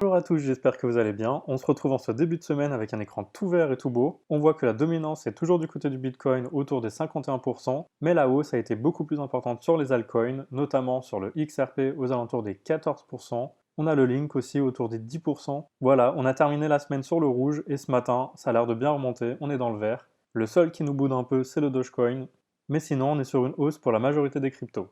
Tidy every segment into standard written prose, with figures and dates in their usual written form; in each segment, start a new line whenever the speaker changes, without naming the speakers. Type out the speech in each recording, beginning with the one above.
Bonjour à tous, j'espère que vous allez bien. On se retrouve en ce début de semaine avec un écran tout vert et tout beau. On voit que la dominance est toujours du côté du Bitcoin autour des 51%, mais la hausse a été beaucoup plus importante sur les altcoins, notamment sur le XRP aux alentours des 14%. On a le Link aussi autour des 10%. Voilà, on a terminé la semaine sur le rouge et ce matin, ça a l'air de bien remonter, on est dans le vert. Le seul qui nous boude un peu, c'est le Dogecoin, mais sinon on est sur une hausse pour la majorité des cryptos.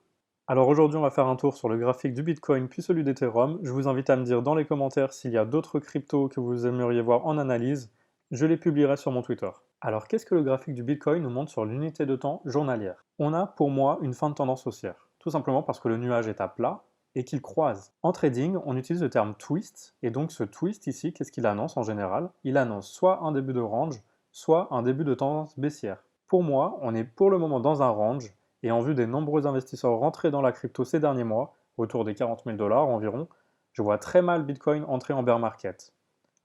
Alors aujourd'hui, on va faire un tour sur le graphique du Bitcoin puis celui d'Ethereum. Je vous invite à me dire dans les commentaires s'il y a d'autres cryptos que vous aimeriez voir en analyse. Je les publierai sur mon Twitter. Alors qu'est-ce que le graphique du Bitcoin nous montre sur l'unité de temps journalière? On a pour moi une fin de tendance haussière, tout simplement parce que le nuage est à plat et qu'il croise. En trading, on utilise le terme twist, et donc ce twist ici, qu'est-ce qu'il annonce en général? Il annonce soit un début de range, soit un début de tendance baissière. Pour moi, on est pour le moment dans un range, et en vue des nombreux investisseurs rentrés dans la crypto ces derniers mois, autour des 40 000 $ environ, je vois très mal Bitcoin entrer en bear market.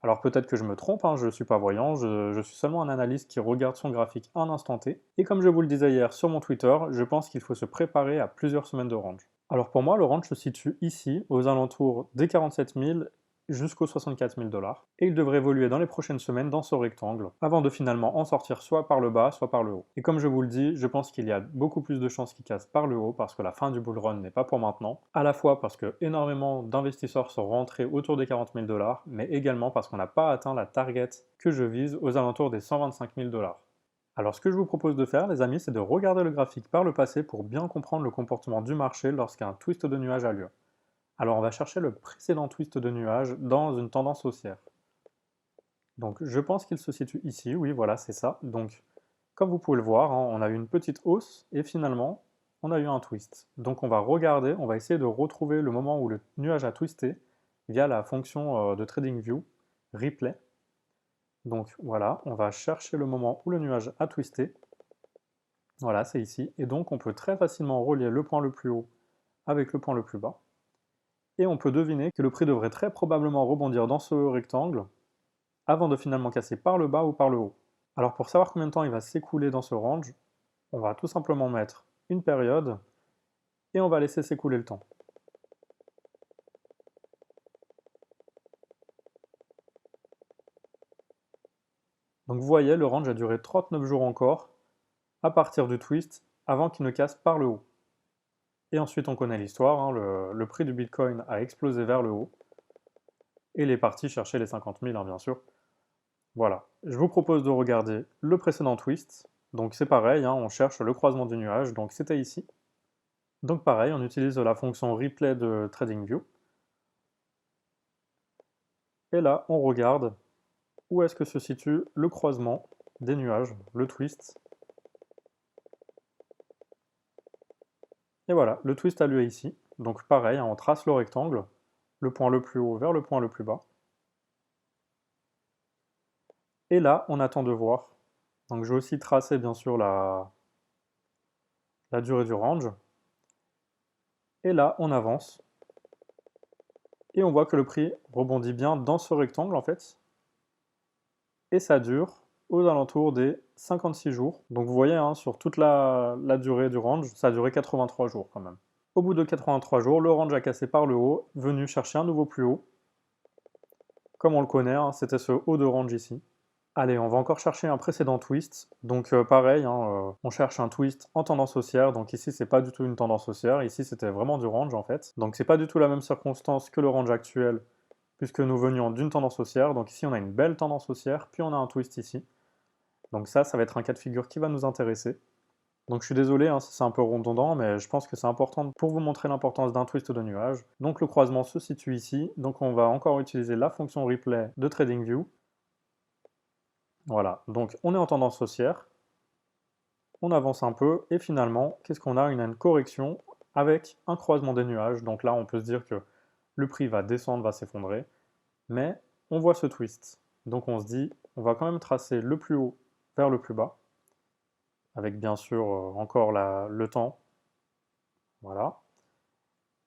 Alors peut-être que je me trompe, hein, je ne suis pas voyant, je suis seulement un analyste qui regarde son graphique un instant T. Et comme je vous le disais hier sur mon Twitter, je pense qu'il faut se préparer à plusieurs semaines de range. Alors pour moi, le range se situe ici, aux alentours des 47 000 jusqu'aux 64 000 $. Et il devrait évoluer dans les prochaines semaines dans ce rectangle, avant de finalement en sortir soit par le bas, soit par le haut. Et comme je vous le dis, je pense qu'il y a beaucoup plus de chances qu'il casse par le haut, parce que la fin du bull run n'est pas pour maintenant, à la fois parce que énormément d'investisseurs sont rentrés autour des 40 000 $, mais également parce qu'on n'a pas atteint la target que je vise aux alentours des 125 000 $. Alors ce que je vous propose de faire, les amis, c'est de regarder le graphique par le passé pour bien comprendre le comportement du marché lorsqu'un twist de nuage a lieu. Alors on va chercher le précédent twist de nuage dans une tendance haussière. Donc je pense qu'il se situe ici, oui voilà c'est ça. Donc comme vous pouvez le voir, hein, on a eu une petite hausse et finalement on a eu un twist. Donc on va regarder, on va essayer de retrouver le moment où le nuage a twisté via la fonction de TradingView, Replay. Donc voilà, on va chercher le moment où le nuage a twisté. Voilà, c'est ici. Et donc on peut très facilement relier le point le plus haut avec le point le plus bas. Et on peut deviner que le prix devrait très probablement rebondir dans ce rectangle avant de finalement casser par le bas ou par le haut. Alors pour savoir combien de temps il va s'écouler dans ce range, on va tout simplement mettre une période et on va laisser s'écouler le temps. Donc vous voyez, le range a duré 39 jours encore à partir du twist avant qu'il ne casse par le haut. Et ensuite on connaît l'histoire, hein, le prix du Bitcoin a explosé vers le haut et il est parti chercher les 50 000, hein, bien sûr. Voilà, je vous propose de regarder le précédent twist. Donc c'est pareil, hein, on cherche le croisement du nuage, donc c'était ici. Donc pareil, on utilise la fonction replay de TradingView. Et là, on regarde où est-ce que se situe le croisement des nuages, le twist. Et voilà, le twist a lieu ici. Donc pareil, hein, on trace le rectangle, le point le plus haut vers le point le plus bas. Et là, on attend de voir. Donc je vais aussi tracer bien sûr la durée du range. Et là, on avance. Et on voit que le prix rebondit bien dans ce rectangle en fait. Et ça dure aux alentours des 56 jours. Donc vous voyez, hein, sur toute la durée du range, ça a duré 83 jours quand même. Au bout de 83 jours, le range a cassé par le haut, venu chercher un nouveau plus haut. Comme on le connaît, hein, c'était ce haut de range ici. Allez, on va encore chercher un précédent twist. Donc pareil, hein, on cherche un twist en tendance haussière. Donc ici, c'est pas du tout une tendance haussière. Ici, c'était vraiment du range en fait. Donc c'est pas du tout la même circonstance que le range actuel, puisque nous venions d'une tendance haussière. Donc ici, on a une belle tendance haussière, puis on a un twist ici. Donc ça va être un cas de figure qui va nous intéresser. Donc je suis désolé, hein, si c'est un peu redondant, mais je pense que c'est important pour vous montrer l'importance d'un twist de nuage. Donc le croisement se situe ici, donc on va encore utiliser la fonction replay de TradingView. Voilà, donc on est en tendance haussière, on avance un peu, et finalement, qu'est-ce qu'on a? On a une correction avec un croisement des nuages. Donc là, on peut se dire que le prix va descendre, va s'effondrer, mais on voit ce twist. Donc on se dit, on va quand même tracer le plus haut vers le plus bas, avec bien sûr encore le temps. Voilà.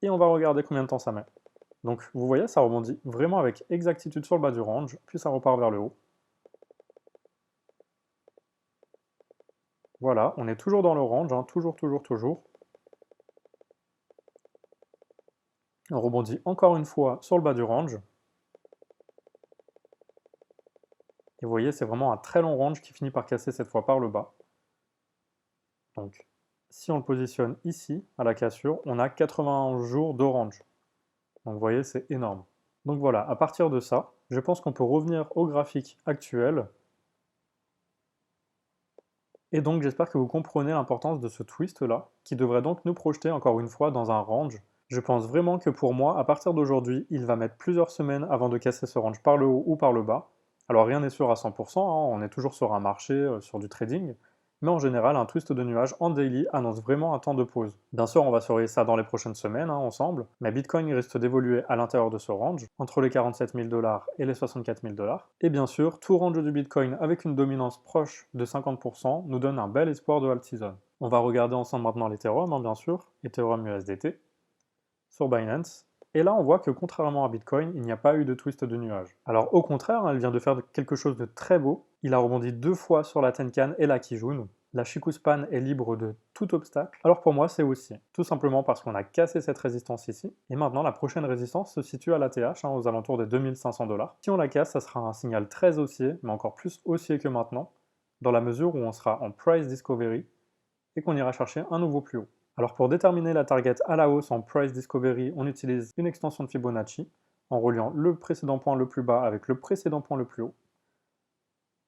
Et on va regarder combien de temps ça met. Donc vous voyez, ça rebondit vraiment avec exactitude sur le bas du range, puis ça repart vers le haut. Voilà, on est toujours dans le range, hein, toujours, toujours, toujours. On rebondit encore une fois sur le bas du range. Et vous voyez, c'est vraiment un très long range qui finit par casser cette fois par le bas. Donc, si on le positionne ici, à la cassure, on a 81 jours de range. Donc vous voyez, c'est énorme. Donc voilà, à partir de ça, je pense qu'on peut revenir au graphique actuel. Et donc j'espère que vous comprenez l'importance de ce twist-là, qui devrait donc nous projeter encore une fois dans un range. Je pense vraiment que pour moi, à partir d'aujourd'hui, il va mettre plusieurs semaines avant de casser ce range par le haut ou par le bas. Alors rien n'est sûr à 100%, on est toujours sur un marché, sur du trading, mais en général, un twist de nuage en daily annonce vraiment un temps de pause. Bien sûr, on va surveiller ça dans les prochaines semaines, ensemble, mais Bitcoin risque d'évoluer à l'intérieur de ce range, entre les 47 000 $ et les 64 000 $. Et bien sûr, tout range du Bitcoin avec une dominance proche de 50% nous donne un bel espoir de alt season. On va regarder ensemble maintenant l'Ethereum, bien sûr, Ethereum USDT, sur Binance. Et là, on voit que contrairement à Bitcoin, il n'y a pas eu de twist de nuage. Alors au contraire, elle vient de faire quelque chose de très beau. Il a rebondi 2 fois sur la Tenkan et la Kijun. La Chikuspan est libre de tout obstacle. Alors pour moi, c'est haussier. Tout simplement parce qu'on a cassé cette résistance ici. Et maintenant, la prochaine résistance se situe à l'ATH, aux alentours des 2500 $. Si on la casse, ça sera un signal très haussier, mais encore plus haussier que maintenant, dans la mesure où on sera en price discovery et qu'on ira chercher un nouveau plus haut. Alors pour déterminer la target à la hausse en Price Discovery, on utilise une extension de Fibonacci en reliant le précédent point le plus bas avec le précédent point le plus haut.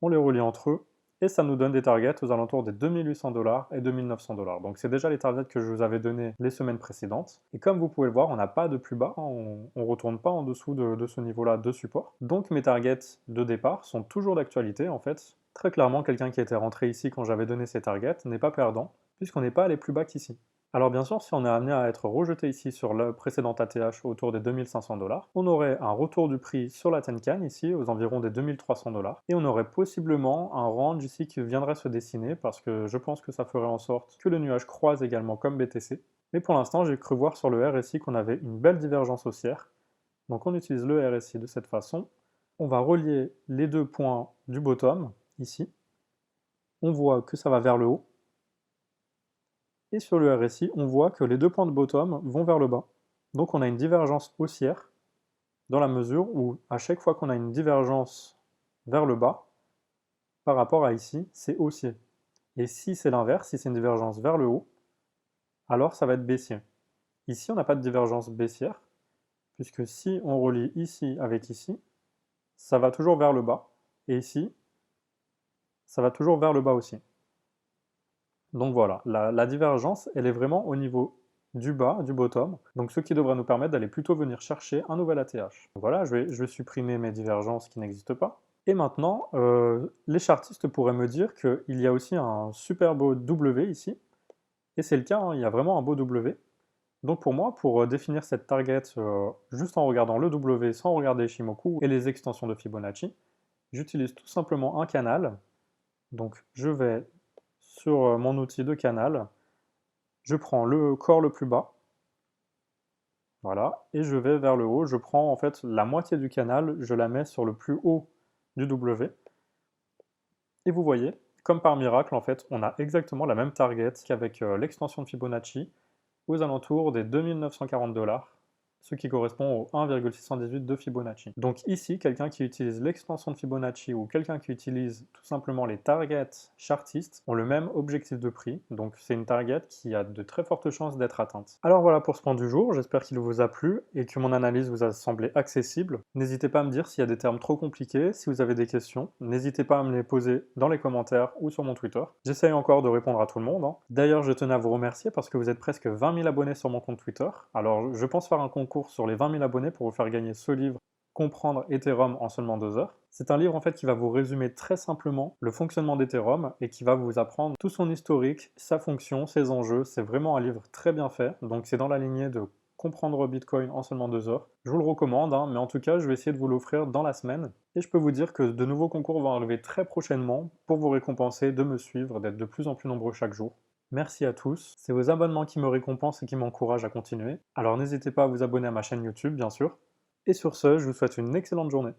On les relie entre eux et ça nous donne des targets aux alentours des 2800 $ et 2900 $. Donc c'est déjà les targets que je vous avais donnés les semaines précédentes. Et comme vous pouvez le voir, on n'a pas de plus bas, on ne retourne pas en dessous de ce niveau-là de support. Donc mes targets de départ sont toujours d'actualité en fait. Très clairement, quelqu'un qui était rentré ici quand j'avais donné ces targets n'est pas perdant, puisqu'on n'est pas allé plus bas qu'ici. Alors bien sûr, si on est amené à être rejeté ici sur le précédent ATH autour des 2500 $, on aurait un retour du prix sur la Tenkan ici aux environs des 2300 $, et on aurait possiblement un range ici qui viendrait se dessiner parce que je pense que ça ferait en sorte que le nuage croise également comme BTC. Mais pour l'instant, j'ai cru voir sur le RSI qu'on avait une belle divergence haussière. Donc on utilise le RSI de cette façon. On va relier les deux points du bottom ici. On voit que ça va vers le haut. Et sur le RSI, on voit que les deux points de bottom vont vers le bas. Donc on a une divergence haussière, dans la mesure où à chaque fois qu'on a une divergence vers le bas, par rapport à ici, c'est haussier. Et si c'est l'inverse, si c'est une divergence vers le haut, alors ça va être baissier. Ici, on n'a pas de divergence baissière, puisque si on relie ici avec ici, ça va toujours vers le bas, et ici, ça va toujours vers le bas aussi. Donc voilà, la divergence, elle est vraiment au niveau du bas, du bottom, donc ce qui devrait nous permettre d'aller plutôt venir chercher un nouvel ATH. Voilà, je vais supprimer mes divergences qui n'existent pas. Et maintenant, les chartistes pourraient me dire qu'il y a aussi un super beau W ici, et c'est le cas, il y a vraiment un beau W. Donc pour moi, pour définir cette target juste en regardant le W sans regarder Ishimoku et les extensions de Fibonacci, j'utilise tout simplement un canal. Donc je vais sur mon outil de canal, je prends le corps le plus bas, voilà, et je vais vers le haut, je prends en fait la moitié du canal, je la mets sur le plus haut du W, et vous voyez, comme par miracle, en fait, on a exactement la même target qu'avec l'extension de Fibonacci, aux alentours des 2940 $, ce qui correspond au 1,618 de Fibonacci. Donc ici, quelqu'un qui utilise l'extension de Fibonacci ou quelqu'un qui utilise tout simplement les targets chartistes ont le même objectif de prix, donc c'est une target qui a de très fortes chances d'être atteinte. Alors voilà pour ce point du jour, j'espère qu'il vous a plu et que mon analyse vous a semblé accessible. N'hésitez pas à me dire s'il y a des termes trop compliqués, si vous avez des questions, n'hésitez pas à me les poser dans les commentaires ou sur mon Twitter. J'essaye encore de répondre à tout le monde. D'ailleurs, je tenais à vous remercier parce que vous êtes presque 20 000 abonnés sur mon compte Twitter. Alors, je pense faire un concours sur les 20 000 abonnés pour vous faire gagner ce livre, Comprendre Ethereum en seulement 2 heures. C'est un livre en fait qui va vous résumer très simplement le fonctionnement d'Ethereum et qui va vous apprendre tout son historique, sa fonction, ses enjeux. C'est vraiment un livre très bien fait, donc c'est dans la lignée de Comprendre Bitcoin en seulement 2 heures. Je vous le recommande, mais en tout cas, je vais essayer de vous l'offrir dans la semaine. Et je peux vous dire que de nouveaux concours vont arriver très prochainement pour vous récompenser de me suivre, d'être de plus en plus nombreux chaque jour. Merci à tous, c'est vos abonnements qui me récompensent et qui m'encouragent à continuer. Alors n'hésitez pas à vous abonner à ma chaîne YouTube, bien sûr. Et sur ce, je vous souhaite une excellente journée.